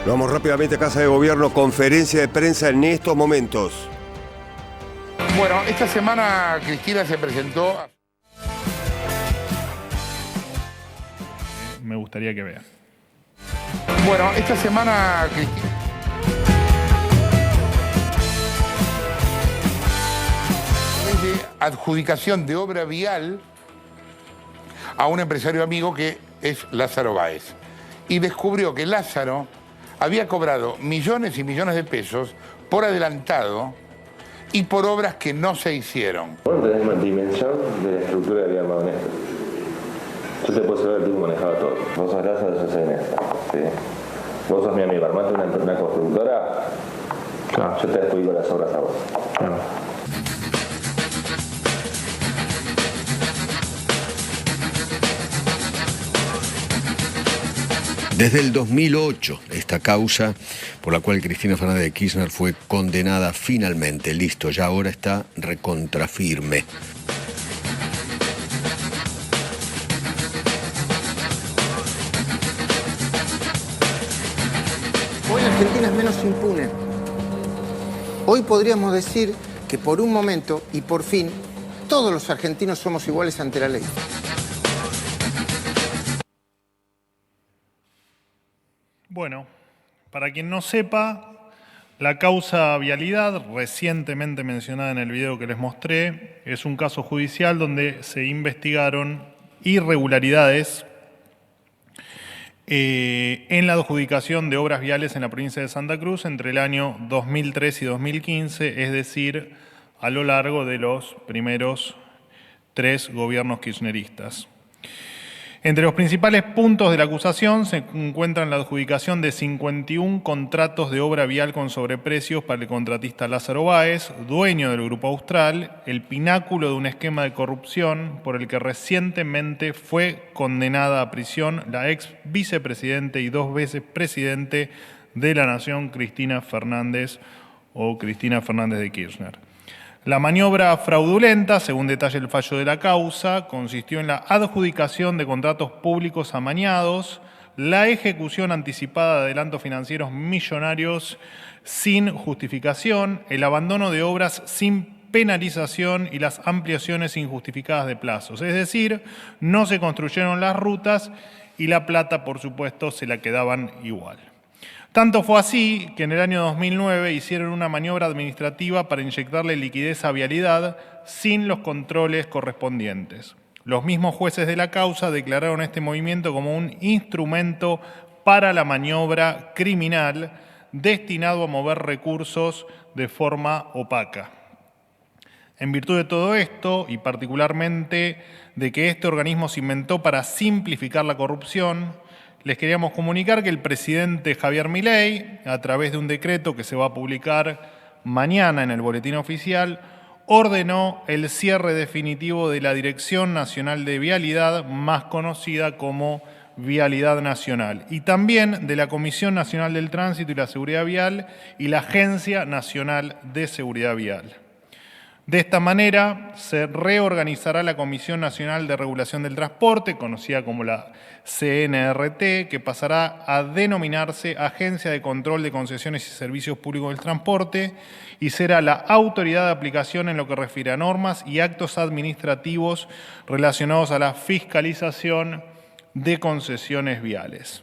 Vamos rápidamente a Casa de Gobierno, conferencia de prensa en estos momentos. Bueno, esta semana Cristina se presentó. Me gustaría que vean. Bueno, esta semana Cristina. De adjudicación de obra vial a un empresario amigo que es Lázaro Báez. Y descubrió que Lázaro había cobrado millones y millones de pesos por adelantado y por obras que no se hicieron. Vos no tenés una dimensión de la estructura que había armado en esto. Yo te puedo saber que tú manejabas todo. Vos sos Lázaro, yo soy Néstor. ¿Sí? Vos sos mi amigo, armaste una constructora. Claro. Yo te adjudico las obras a vos. Claro. Desde el 2008, esta causa por la cual Cristina Fernández de Kirchner fue condenada finalmente, listo, ya ahora está recontrafirme. Hoy Argentina es menos impune. Hoy podríamos decir que por un momento y por fin todos los argentinos somos iguales ante la ley. Bueno, para quien no sepa, la causa vialidad, recientemente mencionada en el video que les mostré, es un caso judicial donde se investigaron irregularidades en la adjudicación de obras viales en la provincia de Santa Cruz entre el año 2003 y 2015, es decir, a lo largo de los primeros 3 gobiernos kirchneristas. Entre los principales puntos de la acusación se encuentran la adjudicación de 51 contratos de obra vial con sobreprecios para el contratista Lázaro Báez, dueño del Grupo Austral, el pináculo de un esquema de corrupción por el que recientemente fue condenada a prisión la ex vicepresidente y 2 veces presidente de la Nación, Cristina Fernández o Cristina Fernández de Kirchner. La maniobra fraudulenta, según detalla el fallo de la causa, consistió en la adjudicación de contratos públicos amañados, la ejecución anticipada de adelantos financieros millonarios sin justificación, el abandono de obras sin penalización y las ampliaciones injustificadas de plazos. Es decir, no se construyeron las rutas y la plata, por supuesto, se la quedaban igual. Tanto fue así que en el año 2009 hicieron una maniobra administrativa para inyectarle liquidez a vialidad sin los controles correspondientes. Los mismos jueces de la causa declararon este movimiento como un instrumento para la maniobra criminal destinado a mover recursos de forma opaca. En virtud de todo esto, y particularmente de que este organismo se inventó para simplificar la corrupción, les queríamos comunicar que el presidente Javier Milei, a través de un decreto que se va a publicar mañana en el Boletín Oficial, ordenó el cierre definitivo de la Dirección Nacional de Vialidad, más conocida como Vialidad Nacional, y también de la Comisión Nacional del Tránsito y la Seguridad Vial y la Agencia Nacional de Seguridad Vial. De esta manera se reorganizará la Comisión Nacional de Regulación del Transporte, conocida como la CNRT, que pasará a denominarse Agencia de Control de Concesiones y Servicios Públicos del Transporte y será la autoridad de aplicación en lo que refiere a normas y actos administrativos relacionados a la fiscalización de concesiones viales.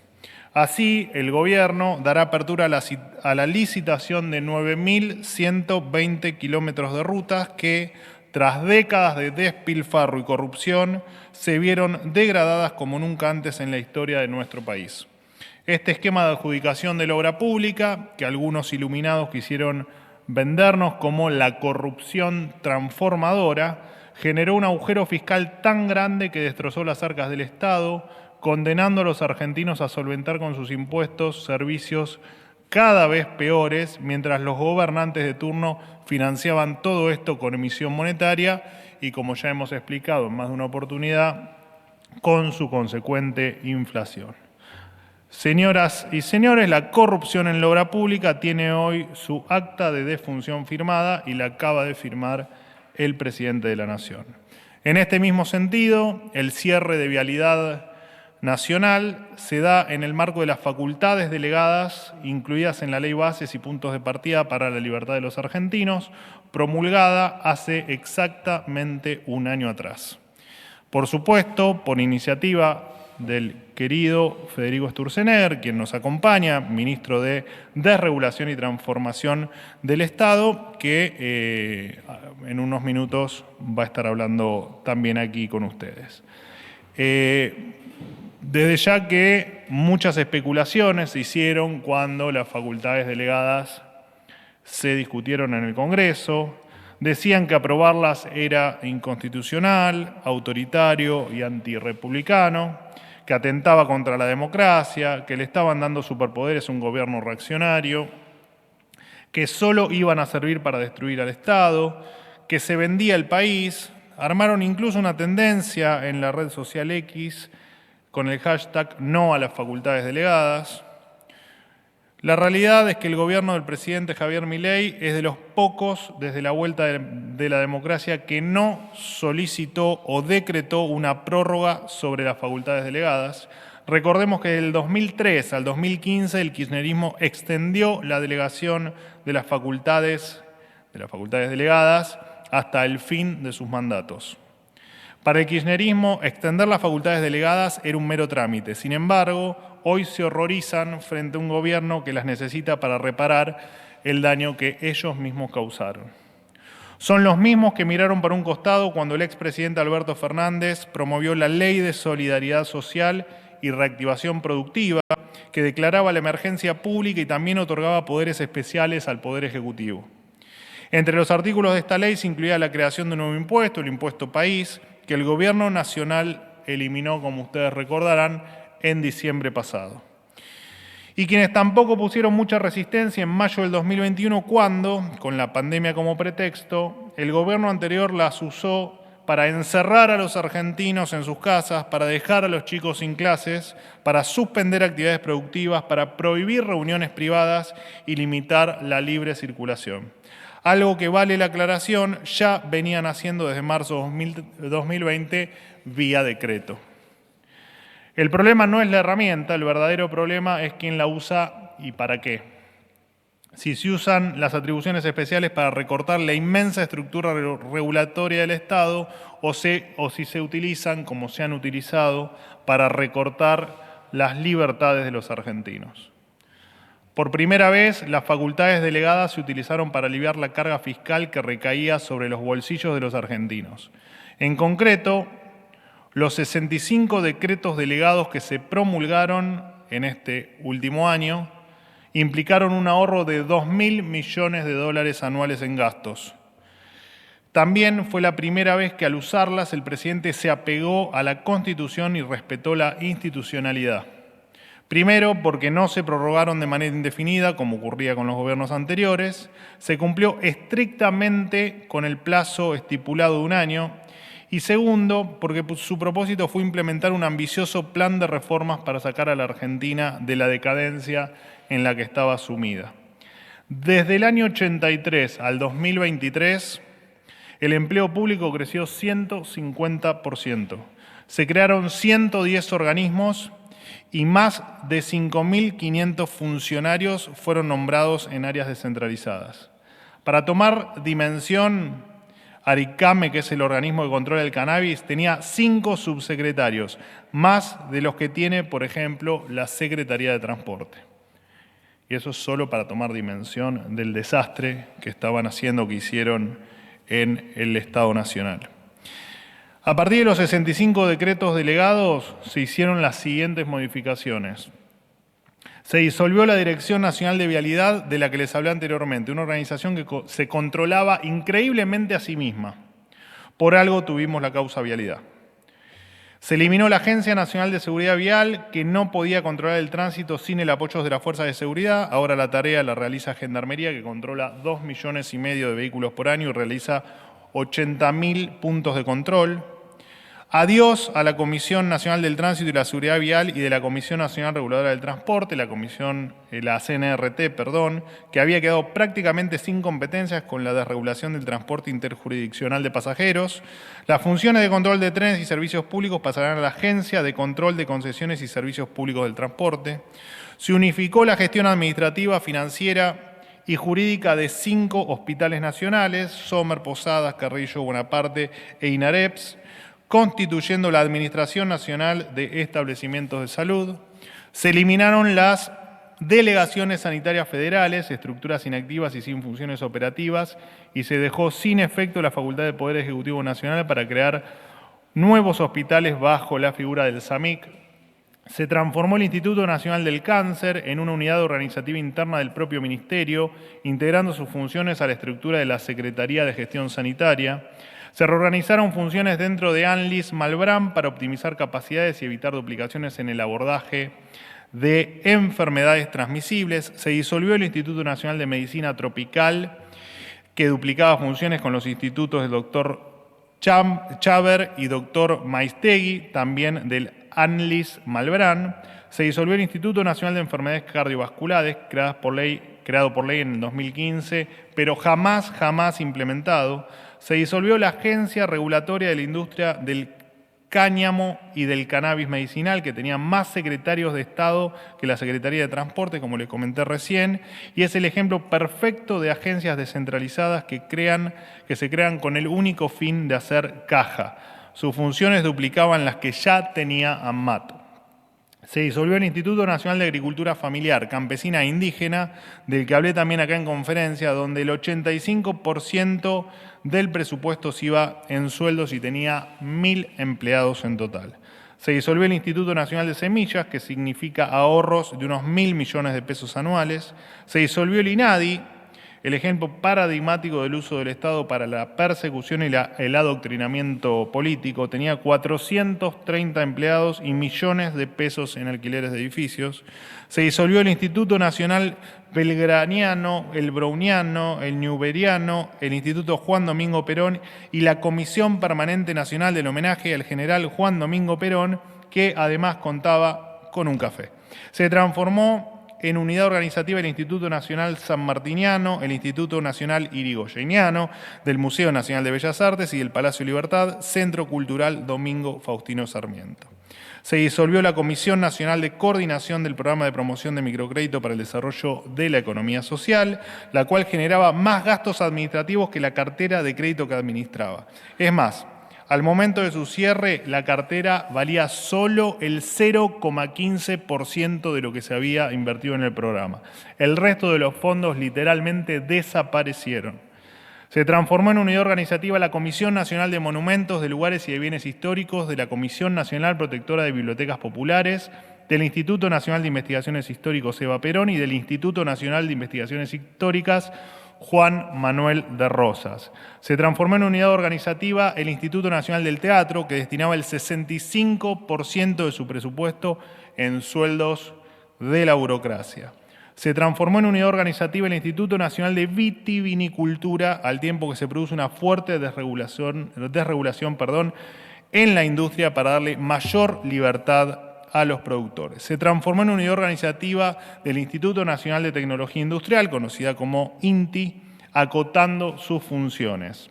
Así, el Gobierno dará apertura a la licitación de 9.120 kilómetros de rutas que, tras décadas de despilfarro y corrupción, se vieron degradadas como nunca antes en la historia de nuestro país. Este esquema de adjudicación de la obra pública, que algunos iluminados quisieron vendernos como la corrupción transformadora, generó un agujero fiscal tan grande que destrozó las arcas del Estado, condenando a los argentinos a solventar con sus impuestos servicios cada vez peores, mientras los gobernantes de turno financiaban todo esto con emisión monetaria y, como ya hemos explicado en más de una oportunidad, con su consecuente inflación. Señoras y señores, la corrupción en la obra pública tiene hoy su acta de defunción firmada y la acaba de firmar el presidente de la Nación. En este mismo sentido, el cierre de vialidad nacional se da en el marco de las facultades delegadas incluidas en la Ley Bases y Puntos de Partida para la Libertad de los Argentinos, promulgada hace exactamente un año atrás. Por supuesto, por iniciativa del querido Federico Sturzenegger, quien nos acompaña, ministro de Desregulación y Transformación del Estado, que en unos minutos va a estar hablando también aquí con ustedes. Desde ya que muchas especulaciones se hicieron cuando las facultades delegadas se discutieron en el Congreso. Decían que aprobarlas era inconstitucional, autoritario y antirrepublicano, que atentaba contra la democracia, que le estaban dando superpoderes a un gobierno reaccionario, que solo iban a servir para destruir al Estado, que se vendía el país. Armaron incluso una tendencia en la red social X con el hashtag no a las facultades delegadas. La realidad es que el gobierno del presidente Javier Milei es de los pocos desde la vuelta de la democracia que no solicitó o decretó una prórroga sobre las facultades delegadas. Recordemos que del 2003 al 2015 el kirchnerismo extendió la delegación de las facultades delegadas hasta el fin de sus mandatos. Para el kirchnerismo, extender las facultades delegadas era un mero trámite. Sin embargo, hoy se horrorizan frente a un gobierno que las necesita para reparar el daño que ellos mismos causaron. Son los mismos que miraron para un costado cuando el expresidente Alberto Fernández promovió la Ley de Solidaridad Social y Reactivación Productiva, que declaraba la emergencia pública y también otorgaba poderes especiales al Poder Ejecutivo. Entre los artículos de esta ley se incluía la creación de un nuevo impuesto, el impuesto país, que el gobierno nacional eliminó, como ustedes recordarán, en diciembre pasado. Y quienes tampoco pusieron mucha resistencia en mayo del 2021 cuando, con la pandemia como pretexto, el gobierno anterior las usó para encerrar a los argentinos en sus casas, para dejar a los chicos sin clases, para suspender actividades productivas, para prohibir reuniones privadas y limitar la libre circulación. Algo que, vale la aclaración, ya venían haciendo desde marzo de 2020 vía decreto. El problema no es la herramienta, el verdadero problema es quién la usa y para qué. Si se usan las atribuciones especiales para recortar la inmensa estructura regulatoria del Estado o si se utilizan, como se han utilizado, para recortar las libertades de los argentinos. Por primera vez, las facultades delegadas se utilizaron para aliviar la carga fiscal que recaía sobre los bolsillos de los argentinos. En concreto, los 65 decretos delegados que se promulgaron en este último año implicaron un ahorro de 2.000 millones de dólares anuales en gastos. También fue la primera vez que al usarlas el presidente se apegó a la Constitución y respetó la institucionalidad. Primero, porque no se prorrogaron de manera indefinida, como ocurría con los gobiernos anteriores. Se cumplió estrictamente con el plazo estipulado de un año. Y segundo, porque su propósito fue implementar un ambicioso plan de reformas para sacar a la Argentina de la decadencia en la que estaba sumida. Desde el año 83 al 2023, el empleo público creció 150%. Se crearon 110 organismos y más de 5.500 funcionarios fueron nombrados en áreas descentralizadas. Para tomar dimensión, Aricame, que es el organismo que controla el cannabis, tenía 5 subsecretarios, más de los que tiene, por ejemplo, la Secretaría de Transporte. Y eso es solo para tomar dimensión del desastre que estaban haciendo, que hicieron en el Estado Nacional. A partir de los 65 decretos delegados se hicieron las siguientes modificaciones. Se disolvió la Dirección Nacional de Vialidad, de la que les hablé anteriormente, una organización que se controlaba increíblemente a sí misma. Por algo tuvimos la causa vialidad. Se eliminó la Agencia Nacional de Seguridad Vial, que no podía controlar el tránsito sin el apoyo de las fuerzas de seguridad. Ahora la tarea la realiza Gendarmería, que controla 2,5 millones de vehículos por año y realiza 80.000 puntos de control. Adiós a la Comisión Nacional del Tránsito y la Seguridad Vial y de la Comisión Nacional Reguladora del Transporte, la CNRT, que había quedado prácticamente sin competencias con la desregulación del transporte interjurisdiccional de pasajeros. Las funciones de control de trenes y servicios públicos pasarán a la Agencia de Control de Concesiones y Servicios Públicos del Transporte. Se unificó la gestión administrativa, financiera y jurídica de 5 hospitales nacionales, Sommer, Posadas, Carrillo, Bonaparte e INAREPS, constituyendo la Administración Nacional de Establecimientos de Salud. Se eliminaron las delegaciones sanitarias federales, estructuras inactivas y sin funciones operativas, y se dejó sin efecto la facultad del Poder Ejecutivo Nacional para crear nuevos hospitales bajo la figura del SAMIC. Se transformó el Instituto Nacional del Cáncer en una unidad organizativa interna del propio Ministerio, integrando sus funciones a la estructura de la Secretaría de Gestión Sanitaria. Se reorganizaron funciones dentro de ANLIS Malbrán para optimizar capacidades y evitar duplicaciones en el abordaje de enfermedades transmisibles. Se disolvió el Instituto Nacional de Medicina Tropical, que duplicaba funciones con los institutos del doctor Chaver y doctor Maistegui, también del ANLIS Malbrán. Se disolvió el Instituto Nacional de Enfermedades Cardiovasculares, creado por ley en el 2015, pero jamás implementado. Se disolvió la Agencia Regulatoria de la Industria del Cáñamo y del Cannabis Medicinal, que tenía más secretarios de Estado que la Secretaría de Transporte, como les comenté recién, y es el ejemplo perfecto de agencias descentralizadas que se crean con el único fin de hacer caja. Sus funciones duplicaban las que ya tenía AMAT. Se disolvió el Instituto Nacional de Agricultura Familiar, Campesina e Indígena, del que hablé también acá en conferencia, donde el 85% del presupuesto se iba en sueldos y tenía 1.000 empleados en total. Se disolvió el Instituto Nacional de Semillas, que significa ahorros de unos 1.000 millones de pesos anuales. Se disolvió el INADI, el ejemplo paradigmático del uso del Estado para la persecución y el adoctrinamiento político. Tenía 430 empleados y millones de pesos en alquileres de edificios. Se disolvió el Instituto Nacional Belgraniano, el Browniano, el Newberiano, el Instituto Juan Domingo Perón y la Comisión Permanente Nacional del Homenaje al General Juan Domingo Perón, que además contaba con un café. Se transformó en unidad organizativa el Instituto Nacional Sanmartiniano, el Instituto Nacional Irigoyeniano, del Museo Nacional de Bellas Artes y del Palacio Libertad, Centro Cultural Domingo Faustino Sarmiento. Se disolvió la Comisión Nacional de Coordinación del Programa de Promoción de Microcrédito para el Desarrollo de la Economía Social, la cual generaba más gastos administrativos que la cartera de crédito que administraba. Es más, al momento de su cierre, la cartera valía solo el 0,15% de lo que se había invertido en el programa. El resto de los fondos literalmente desaparecieron. Se transformó en unidad organizativa la Comisión Nacional de Monumentos, de Lugares y de Bienes Históricos, de la Comisión Nacional Protectora de Bibliotecas Populares, del Instituto Nacional de Investigaciones Históricos Eva Perón y del Instituto Nacional de Investigaciones Históricas Juan Manuel de Rosas. Se transformó en unidad organizativa el Instituto Nacional del Teatro, que destinaba el 65% de su presupuesto en sueldos de la burocracia. Se transformó en unidad organizativa el Instituto Nacional de Vitivinicultura, al tiempo que se produce una fuerte desregulación en la industria para darle mayor libertad a los productores. Se transformó en unidad organizativa del Instituto Nacional de Tecnología Industrial, conocida como INTI, acotando sus funciones.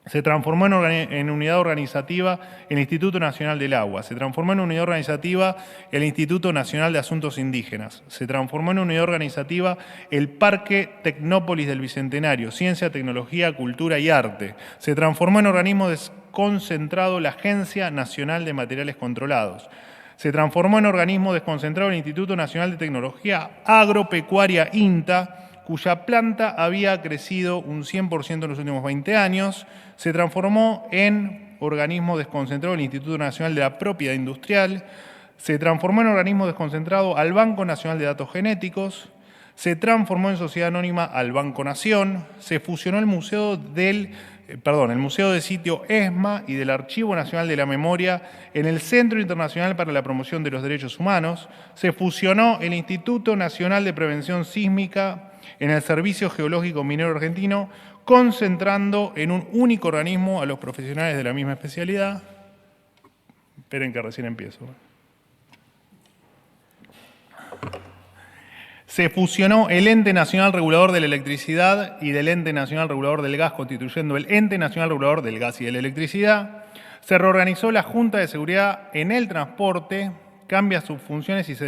Se transformó en unidad organizativa el Instituto Nacional del Agua. Se transformó en unidad organizativa el Instituto Nacional de Asuntos Indígenas. Se transformó en unidad organizativa el Parque Tecnópolis del Bicentenario, Ciencia, Tecnología, Cultura y Arte. Se transformó en organismo desconcentrado la Agencia Nacional de Materiales Controlados. Se transformó en organismo desconcentrado el Instituto Nacional de Tecnología Agropecuaria, INTA, cuya planta había crecido un 100% en los últimos 20 años. Se transformó en organismo desconcentrado el Instituto Nacional de la Propiedad Industrial. Se transformó en organismo desconcentrado al Banco Nacional de Datos Genéticos. Se transformó en sociedad anónima al Banco Nación. Se fusionó el Museo de Sitio ESMA y del Archivo Nacional de la Memoria en el Centro Internacional para la Promoción de los Derechos Humanos. Se fusionó el Instituto Nacional de Prevención Sísmica en el Servicio Geológico Minero Argentino, concentrando en un único organismo a los profesionales de la misma especialidad. Esperen que recién empiezo. Se fusionó el Ente Nacional Regulador de la Electricidad y del Ente Nacional Regulador del Gas, constituyendo el Ente Nacional Regulador del Gas y de la Electricidad. Se reorganizó la Junta de Seguridad en el Transporte, cambia sus funciones y su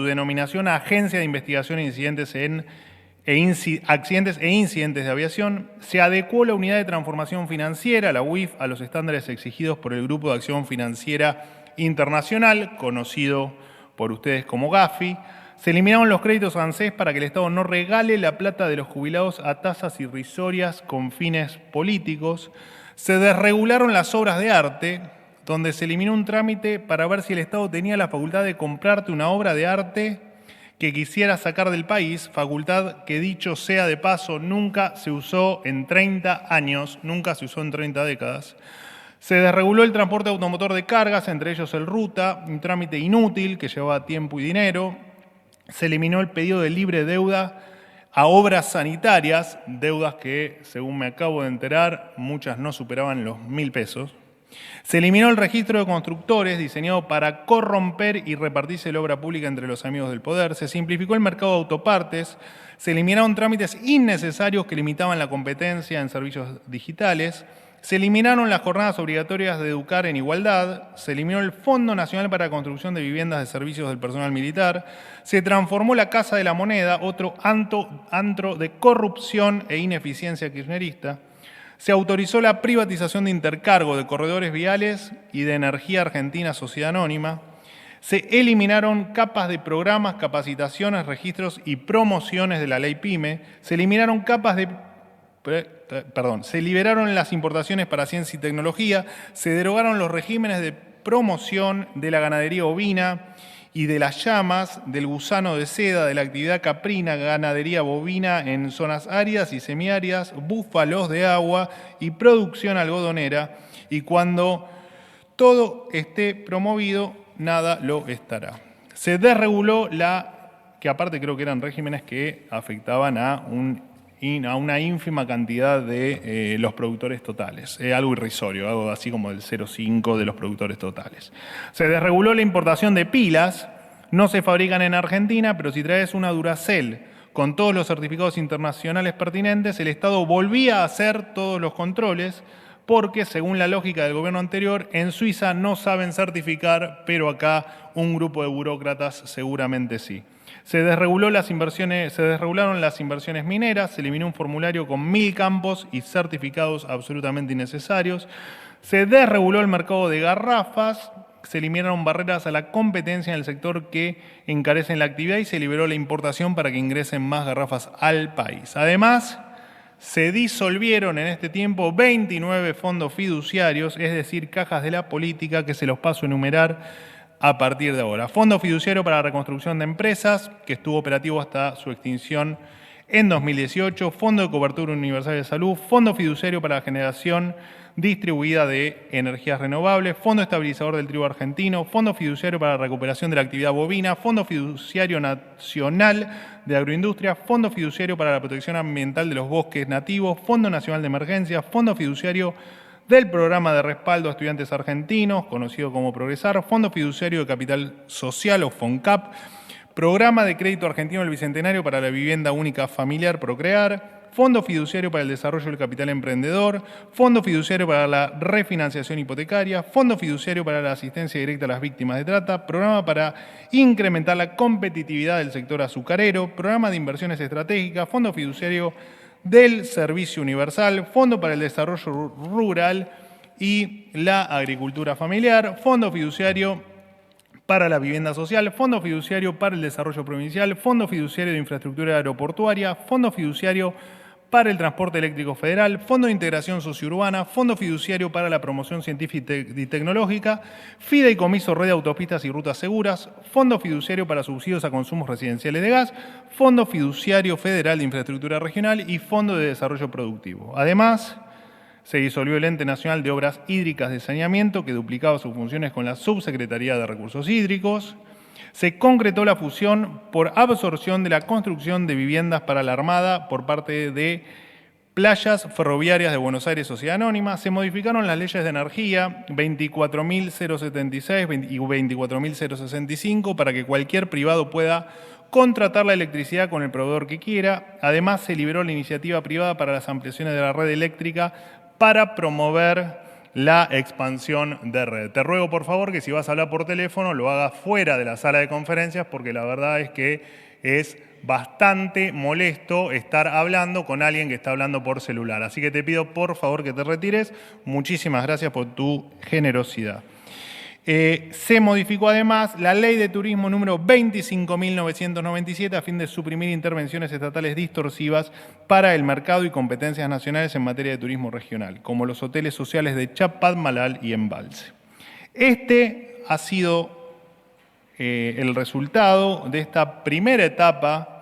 denominación a Agencia de Investigación de Accidentes e Incidentes de Aviación. Se adecuó la Unidad de Transformación Financiera, la UIF, a los estándares exigidos por el Grupo de Acción Financiera Internacional, conocido por ustedes como GAFI. Se eliminaron los créditos ANSES para que el Estado no regale la plata de los jubilados a tasas irrisorias con fines políticos. Se desregularon las obras de arte, donde se eliminó un trámite para ver si el Estado tenía la facultad de comprarte una obra de arte que quisiera sacar del país, facultad que, dicho sea de paso, nunca se usó en 30 años, nunca se usó en 30 décadas. Se desreguló el transporte automotor de cargas, entre ellos el ruta, un trámite inútil que llevaba tiempo y dinero. Se eliminó el pedido de libre deuda a obras sanitarias, deudas que, según me acabo de enterar, muchas no superaban los 1.000 pesos. Se eliminó el registro de constructores diseñado para corromper y repartirse la obra pública entre los amigos del poder. Se simplificó el mercado de autopartes. Se eliminaron trámites innecesarios que limitaban la competencia en servicios digitales. Se eliminaron las jornadas obligatorias de educar en igualdad. Se eliminó el Fondo Nacional para la Construcción de Viviendas de Servicios del Personal Militar. Se transformó la Casa de la Moneda, otro antro de corrupción e ineficiencia kirchnerista. Se autorizó la privatización de Intercargo, de corredores viales y de Energía Argentina Sociedad Anónima. Se eliminaron capas de programas, capacitaciones, registros y promociones de la ley PYME. Se eliminaron se liberaron las importaciones para ciencia y tecnología. Se derogaron los regímenes de promoción de la ganadería ovina y de las llamas, del gusano de seda, de la actividad caprina, ganadería bovina en zonas áridas y semiáridas, búfalos de agua y producción algodonera. Y cuando todo esté promovido, nada lo estará. Se desreguló que aparte creo que eran regímenes que afectaban a una ínfima cantidad de los productores totales, algo irrisorio, algo así como el 0,5 de los productores totales. Se desreguló la importación de pilas, no se fabrican en Argentina, pero si traes una Duracell con todos los certificados internacionales pertinentes, el Estado volvía a hacer todos los controles, porque según la lógica del gobierno anterior, en Suiza no saben certificar, pero acá un grupo de burócratas seguramente sí. Se desregularon las inversiones mineras, se eliminó un formulario con 1.000 campos y certificados absolutamente innecesarios. Se desreguló el mercado de garrafas, se eliminaron barreras a la competencia en el sector que encarecen la actividad y se liberó la importación para que ingresen más garrafas al país. Además, se disolvieron en este tiempo 29 fondos fiduciarios, es decir, cajas de la política, que se los paso a enumerar a partir de ahora. Fondo Fiduciario para la Reconstrucción de Empresas, que estuvo operativo hasta su extinción en 2018. Fondo de Cobertura Universal de Salud. Fondo Fiduciario para la Generación Distribuida de Energías Renovables. Fondo Estabilizador del Trigo Argentino. Fondo Fiduciario para la Recuperación de la Actividad Bovina. Fondo Fiduciario Nacional de Agroindustria. Fondo Fiduciario para la Protección Ambiental de los Bosques Nativos. Fondo Nacional de Emergencias. Fondo Fiduciario del Programa de Respaldo a Estudiantes Argentinos, conocido como Progresar, Fondo Fiduciario de Capital Social o FONCAP, Programa de Crédito Argentino del Bicentenario para la Vivienda Única Familiar Procrear, Fondo Fiduciario para el Desarrollo del Capital Emprendedor, Fondo Fiduciario para la Refinanciación Hipotecaria, Fondo Fiduciario para la Asistencia Directa a las Víctimas de Trata, Programa para incrementar la competitividad del sector azucarero, Programa de Inversiones Estratégicas, Fondo Fiduciario del Servicio Universal, Fondo para el Desarrollo Rural y la Agricultura Familiar, Fondo Fiduciario para la Vivienda Social, Fondo Fiduciario para el Desarrollo Provincial, Fondo Fiduciario de Infraestructura Aeroportuaria, Fondo Fiduciario para el Transporte Eléctrico Federal, Fondo de Integración Sociourbana, Fondo Fiduciario para la Promoción Científica y Tecnológica, Fideicomiso Red de Autopistas y Rutas Seguras, Fondo Fiduciario para Subsidios a Consumos Residenciales de Gas, Fondo Fiduciario Federal de Infraestructura Regional y Fondo de Desarrollo Productivo. Además, se disolvió el Ente Nacional de Obras Hídricas de Saneamiento, que duplicaba sus funciones con la Subsecretaría de Recursos Hídricos. Se concretó la fusión por absorción de la construcción de viviendas para la Armada por parte de Playas ferroviarias de Buenos Aires, Sociedad Anónima. Se modificaron las leyes de energía 24.076 y 24.065 para que cualquier privado pueda contratar la electricidad con el proveedor que quiera. Además, se liberó la iniciativa privada para las ampliaciones de la red eléctrica para promover la expansión de red. Te ruego, por favor, que si vas a hablar por teléfono lo hagas fuera de la sala de conferencias, porque la verdad es que es bastante molesto estar hablando con alguien que está hablando por celular. Así que te pido, por favor, que te retires. Muchísimas gracias por tu generosidad. Se modificó además la Ley de Turismo número 25.997 a fin de suprimir intervenciones estatales distorsivas para el mercado y competencias nacionales en materia de turismo regional, como los hoteles sociales de Chapadmalal y Embalse. Este ha sido el resultado de esta primera etapa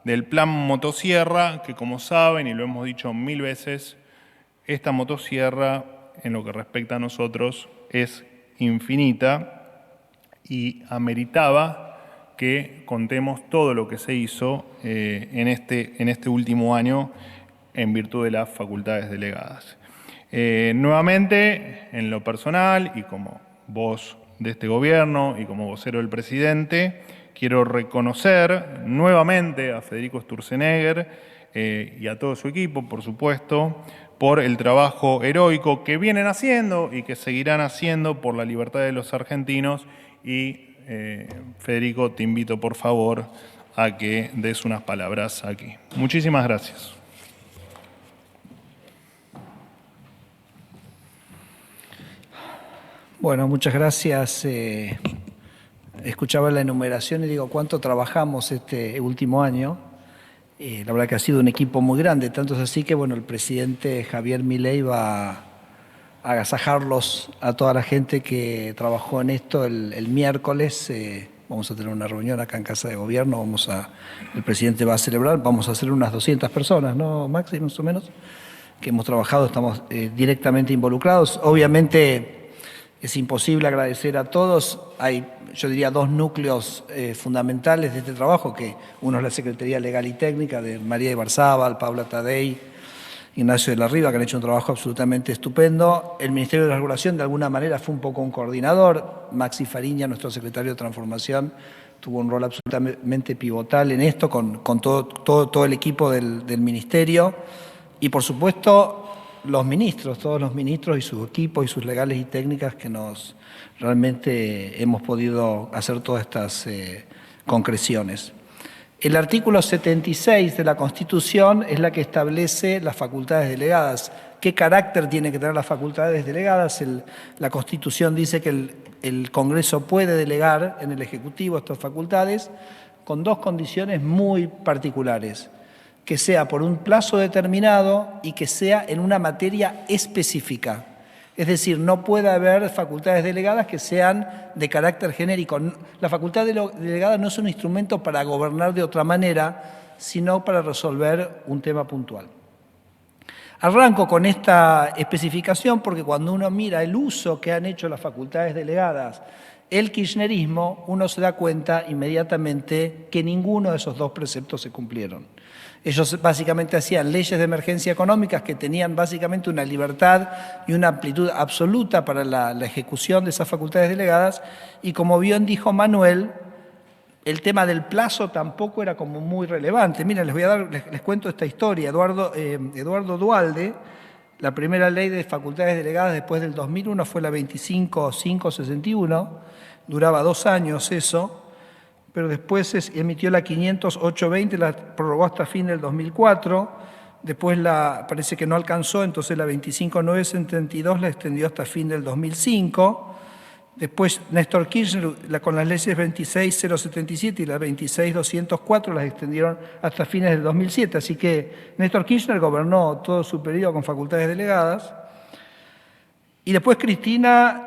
del plan motosierra, que como saben, y lo hemos dicho 1000 veces, esta motosierra, en lo que respecta a nosotros, es infinita y ameritaba que contemos todo lo que se hizo en este último año en virtud de las facultades delegadas. Nuevamente, en lo personal y como voz de este gobierno y como vocero del presidente, quiero reconocer nuevamente a Federico Sturzenegger y a todo su equipo, por supuesto, por el trabajo heroico que vienen haciendo y que seguirán haciendo por la libertad de los argentinos. Y Federico, te invito por favor a que des unas palabras aquí. Muchísimas gracias. Bueno, muchas gracias. Escuchaba la enumeración y digo, ¿cuánto trabajamos este último año? La verdad que ha sido un equipo muy grande, tanto es así que bueno, el presidente Javier Milei va a agasajarlos a toda la gente que trabajó en esto el miércoles. Vamos a tener una reunión acá en Casa de Gobierno, el presidente va a celebrar, vamos a hacer unas 200 personas, ¿no, Maxi? Más o menos, que hemos trabajado, estamos directamente involucrados. Obviamente es imposible agradecer a todos. Hay, yo diría, dos núcleos fundamentales de este trabajo, que uno es la Secretaría Legal y Técnica de María Ibarzábal, Paula Tadei, Ignacio de la Riva, que han hecho un trabajo absolutamente estupendo. El Ministerio de la Regulación, de alguna manera, fue un poco un coordinador. Maxi Fariña, nuestro secretario de Transformación, tuvo un rol absolutamente pivotal en esto, con todo el equipo del Ministerio. Y, por supuesto, los ministros, todos los ministros y sus equipos y sus legales y técnicas que realmente hemos podido hacer todas estas concreciones. El artículo 76 de la Constitución es la que establece las facultades delegadas. ¿Qué carácter tienen que tener las facultades delegadas? La Constitución dice que el Congreso puede delegar en el Ejecutivo estas facultades con dos condiciones muy particulares: que sea por un plazo determinado y que sea en una materia específica. Es decir, no puede haber facultades delegadas que sean de carácter genérico. La facultad delegada no es un instrumento para gobernar de otra manera, sino para resolver un tema puntual. Arranco con esta especificación porque cuando uno mira el uso que han hecho las facultades delegadas, el kirchnerismo, uno se da cuenta inmediatamente que ninguno de esos dos preceptos se cumplieron. Ellos básicamente hacían leyes de emergencia económicas que tenían básicamente una libertad y una amplitud absoluta para la ejecución de esas facultades delegadas, y como bien dijo Manuel, el tema del plazo tampoco era como muy relevante. Miren, les cuento esta historia. Eduardo Duhalde, la primera ley de facultades delegadas después del 2001 fue la 25561, duraba 2 años eso, pero después emitió la 50820, la prorrogó hasta fin del 2004, después parece que no alcanzó, entonces la 25972 la extendió hasta fin del 2005, después Néstor Kirchner con las leyes 26077 y la 26204 las extendieron hasta fines del 2007, así que Néstor Kirchner gobernó todo su periodo con facultades delegadas. Y después Cristina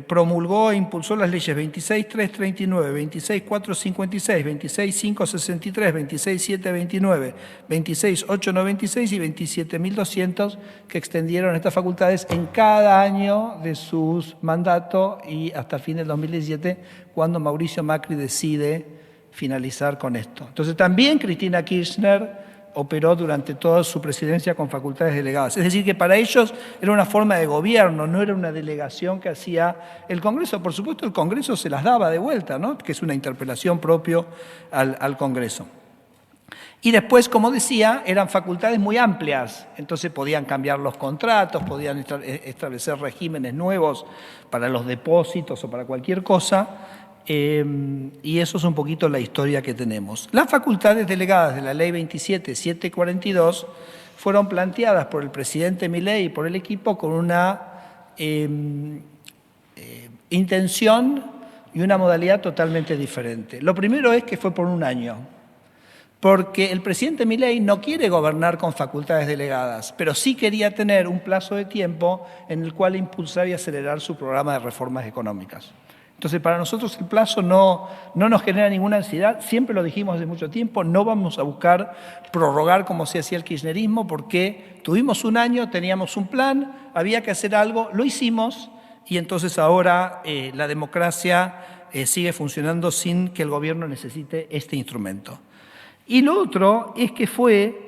promulgó e impulsó las leyes 26339, 26456, 26563, 26729, 26896 y 27200 que extendieron estas facultades en cada año de sus mandatos y hasta el fin del 2017, cuando Mauricio Macri decide finalizar con esto. Entonces también Cristina Kirchner operó durante toda su presidencia con facultades delegadas. Es decir, que para ellos era una forma de gobierno, no era una delegación que hacía el Congreso. Por supuesto, el Congreso se las daba de vuelta, ¿no? Que es una interpelación propio al Congreso. Y después, como decía, eran facultades muy amplias, entonces podían cambiar los contratos, podían establecer regímenes nuevos para los depósitos o para cualquier cosa. Y eso es un poquito la historia que tenemos. Las facultades delegadas de la Ley 27.742 fueron planteadas por el presidente Milei y por el equipo con una intención y una modalidad totalmente diferente. Lo primero es que fue por un año, porque el presidente Milei no quiere gobernar con facultades delegadas, pero sí quería tener un plazo de tiempo en el cual impulsar y acelerar su programa de reformas económicas. Entonces, para nosotros el plazo no nos genera ninguna ansiedad, siempre lo dijimos hace mucho tiempo, no vamos a buscar prorrogar como se hacía el kirchnerismo, porque tuvimos un año, teníamos un plan, había que hacer algo, lo hicimos, y entonces ahora la democracia sigue funcionando sin que el gobierno necesite este instrumento. Y lo otro es que fue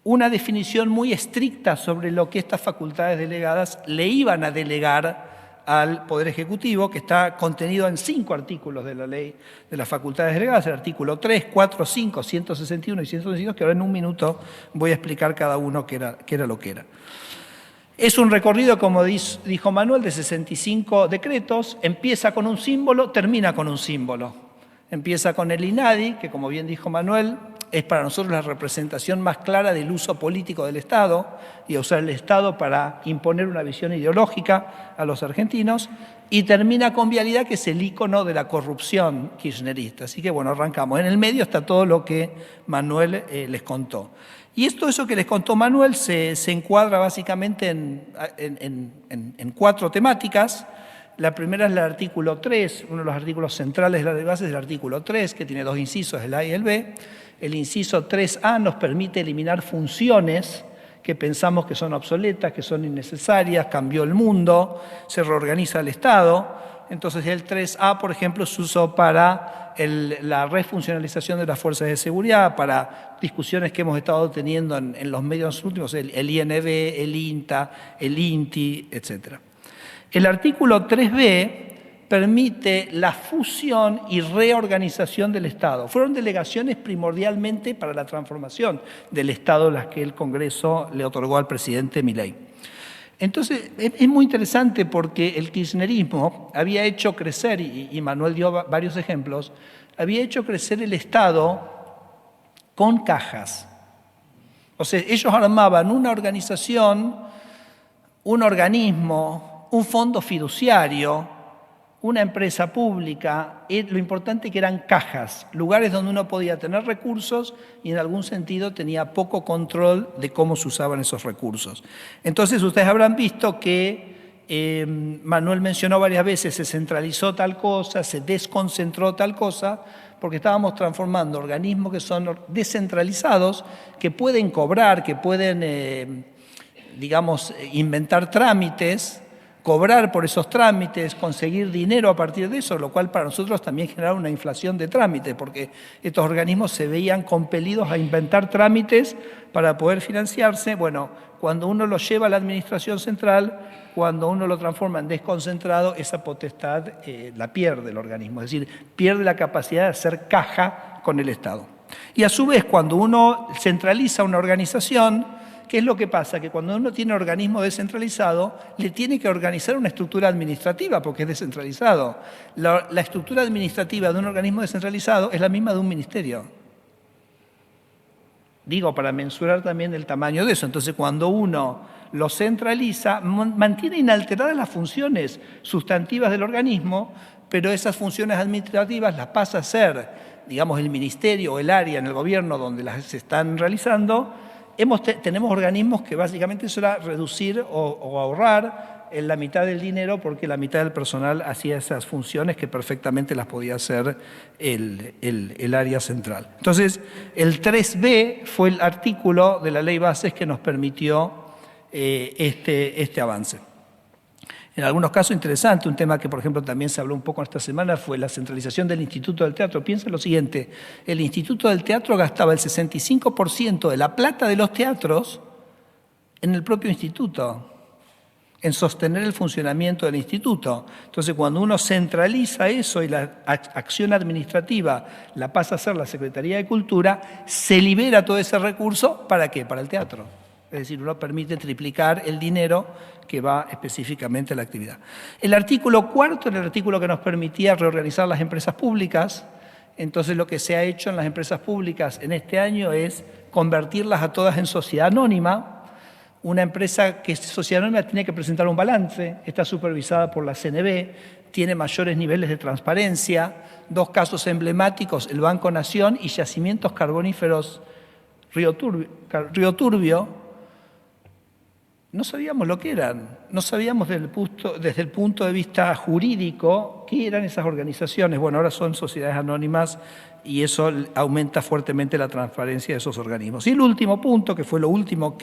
una definición muy estricta sobre lo que estas facultades delegadas le iban a delegar al Poder Ejecutivo, que está contenido en 5 artículos de la Ley de las Facultades Delegadas, el artículo 3, 4, 5, 161 y 162, que ahora en un minuto voy a explicar cada uno qué era lo que era. Es un recorrido, como dijo Manuel, de 65 decretos, empieza con un símbolo, termina con un símbolo. Empieza con el INADI, que como bien dijo Manuel, es para nosotros la representación más clara del uso político del Estado y usar el Estado para imponer una visión ideológica a los argentinos, y termina con Vialidad, que es el ícono de la corrupción kirchnerista. Así que bueno, arrancamos. En el medio está todo lo que Manuel les contó. Y eso que les contó Manuel se encuadra básicamente en 4 temáticas. La primera es el artículo 3, uno de los artículos centrales de la ley base es el artículo 3, que tiene 2 incisos, el A y el B. El inciso 3A nos permite eliminar funciones que pensamos que son obsoletas, que son innecesarias, cambió el mundo, se reorganiza el Estado. Entonces el 3A, por ejemplo, se usó para la refuncionalización de las fuerzas de seguridad, para discusiones que hemos estado teniendo en los medios últimos, el INB, el INTA, el INTI, etc. El artículo 3B permite la fusión y reorganización del Estado. Fueron delegaciones primordialmente para la transformación del Estado las que el Congreso le otorgó al presidente Milei. Entonces, es muy interesante porque el kirchnerismo había hecho crecer, y Manuel dio varios ejemplos, había hecho crecer el Estado con cajas. O sea, ellos armaban una organización, un organismo, un fondo fiduciario, una empresa pública. Lo importante que eran cajas, lugares donde uno podía tener recursos y en algún sentido tenía poco control de cómo se usaban esos recursos. Entonces ustedes habrán visto que Manuel mencionó varias veces, se centralizó tal cosa, se desconcentró tal cosa, porque estábamos transformando organismos que son descentralizados, que pueden cobrar, que pueden, inventar trámites, cobrar por esos trámites, conseguir dinero a partir de eso, lo cual para nosotros también generaba una inflación de trámites, porque estos organismos se veían compelidos a inventar trámites para poder financiarse. Bueno, cuando uno lo lleva a la administración central, cuando uno lo transforma en desconcentrado, esa potestad la pierde el organismo, es decir, pierde la capacidad de hacer caja con el Estado. Y a su vez, cuando uno centraliza una organización, ¿qué es lo que pasa? Que cuando uno tiene un organismo descentralizado, le tiene que organizar una estructura administrativa porque es descentralizado. La estructura administrativa de un organismo descentralizado es la misma de un ministerio. Digo, para mensurar también el tamaño de eso. Entonces, cuando uno lo centraliza, mantiene inalteradas las funciones sustantivas del organismo, pero esas funciones administrativas las pasa a ser, el ministerio o el área en el gobierno donde las están realizando. Tenemos organismos que básicamente eso era reducir o ahorrar en la mitad del dinero, porque la mitad del personal hacía esas funciones que perfectamente las podía hacer el área central. Entonces, el 3B fue el artículo de la ley bases que nos permitió este avance. En algunos casos interesante, un tema que por ejemplo también se habló un poco esta semana fue la centralización del Instituto del Teatro. Piensa lo siguiente, el Instituto del Teatro gastaba el 65% de la plata de los teatros en el propio instituto, en sostener el funcionamiento del instituto. Entonces, cuando uno centraliza eso y la acción administrativa la pasa a ser la Secretaría de Cultura, se libera todo ese recurso, ¿para qué? Para el teatro. Es decir, uno permite triplicar el dinero que va específicamente a la actividad. El artículo 4 era el artículo que nos permitía reorganizar las empresas públicas. Entonces, lo que se ha hecho en las empresas públicas en este año es convertirlas a todas en sociedad anónima. Una empresa que es sociedad anónima tiene que presentar un balance, está supervisada por la CNB, tiene mayores niveles de transparencia. Dos casos emblemáticos, el Banco Nación y Yacimientos Carboníferos Río Turbio. No sabíamos lo que eran, no sabíamos desde el punto de vista jurídico qué eran esas organizaciones. Bueno, ahora son sociedades anónimas y eso aumenta fuertemente la transparencia de esos organismos. Y el último punto, que fue el último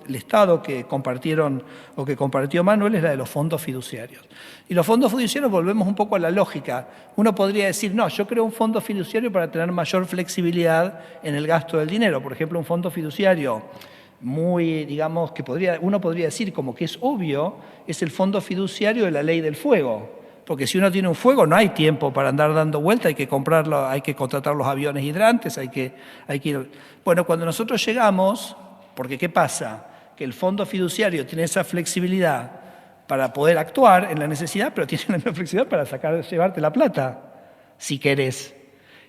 listado que compartieron o que compartió Manuel, es la de los fondos fiduciarios. Y los fondos fiduciarios, volvemos un poco a la lógica. Uno podría decir, no, yo creo un fondo fiduciario para tener mayor flexibilidad en el gasto del dinero. Por ejemplo, un fondo fiduciario muy, digamos, que uno podría decir como que es obvio, es el fondo fiduciario de la ley del fuego. Porque si uno tiene un fuego no hay tiempo para andar dando vuelta, hay que comprarlo, hay que contratar los aviones hidrantes, hay que ir. Bueno, cuando nosotros llegamos, porque ¿qué pasa? Que el fondo fiduciario tiene esa flexibilidad para poder actuar en la necesidad, pero tiene la misma flexibilidad para llevarte la plata, si querés.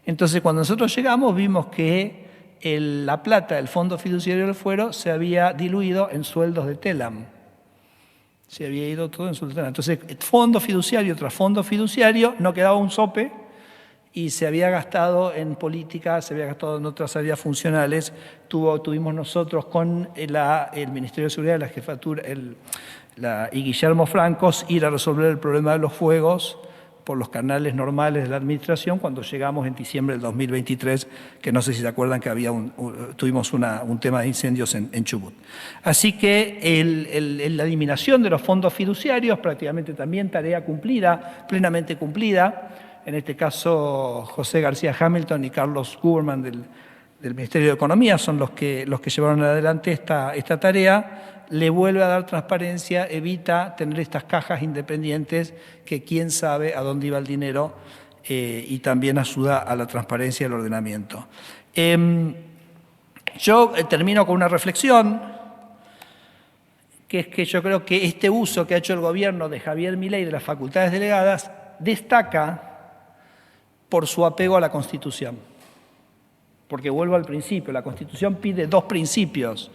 Entonces, cuando nosotros llegamos, vimos que la plata del Fondo Fiduciario del Fuero se había diluido en sueldos de TELAM. Se había ido todo en sueldos de TELAM. Entonces, fondo fiduciario tras fondo fiduciario, no quedaba un sope y se había gastado en política, se había gastado en otras áreas funcionales. Tuvimos nosotros con el Ministerio de Seguridad, la Jefatura y Guillermo Francos ir a resolver el problema de los fuegos por los canales normales de la administración cuando llegamos en diciembre del 2023, que no sé si se acuerdan que tuvimos un tema de incendios en Chubut. Así que la eliminación de los fondos fiduciarios, prácticamente también tarea cumplida, plenamente cumplida. En este caso, José García Hamilton y Carlos Guberman del Ministerio de Economía son los que llevaron adelante esta tarea. Le vuelve a dar transparencia, evita tener estas cajas independientes que quién sabe a dónde iba el dinero y también ayuda a la transparencia del ordenamiento. Yo termino con una reflexión, que es que yo creo que este uso que ha hecho el gobierno de Javier Milei de las facultades delegadas destaca por su apego a la Constitución. Porque vuelvo al principio, la Constitución pide dos principios: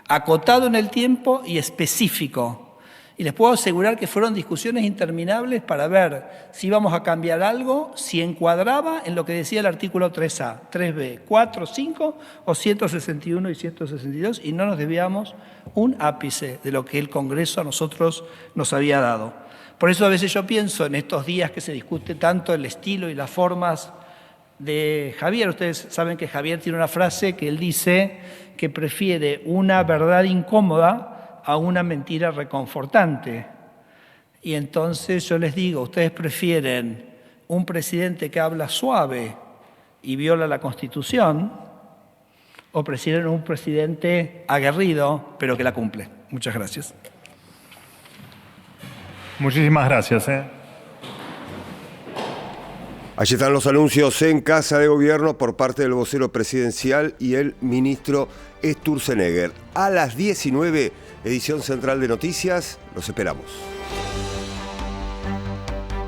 acotado en el tiempo y específico. Y les puedo asegurar que fueron discusiones interminables para ver si íbamos a cambiar algo, si encuadraba en lo que decía el artículo 3A, 3B, 4, 5 o 161 y 162, y no nos desviamos un ápice de lo que el Congreso a nosotros nos había dado. Por eso a veces yo pienso en estos días que se discute tanto el estilo y las formas de Javier. Ustedes saben que Javier tiene una frase que él dice que prefiere una verdad incómoda a una mentira reconfortante. Y entonces yo les digo, ¿ustedes prefieren un presidente que habla suave y viola la Constitución o prefieren un presidente aguerrido pero que la cumple? Muchas gracias. Muchísimas gracias. Allí están los anuncios en Casa de Gobierno por parte del vocero presidencial y el ministro Sturzenegger. A las 19, edición central de noticias, los esperamos.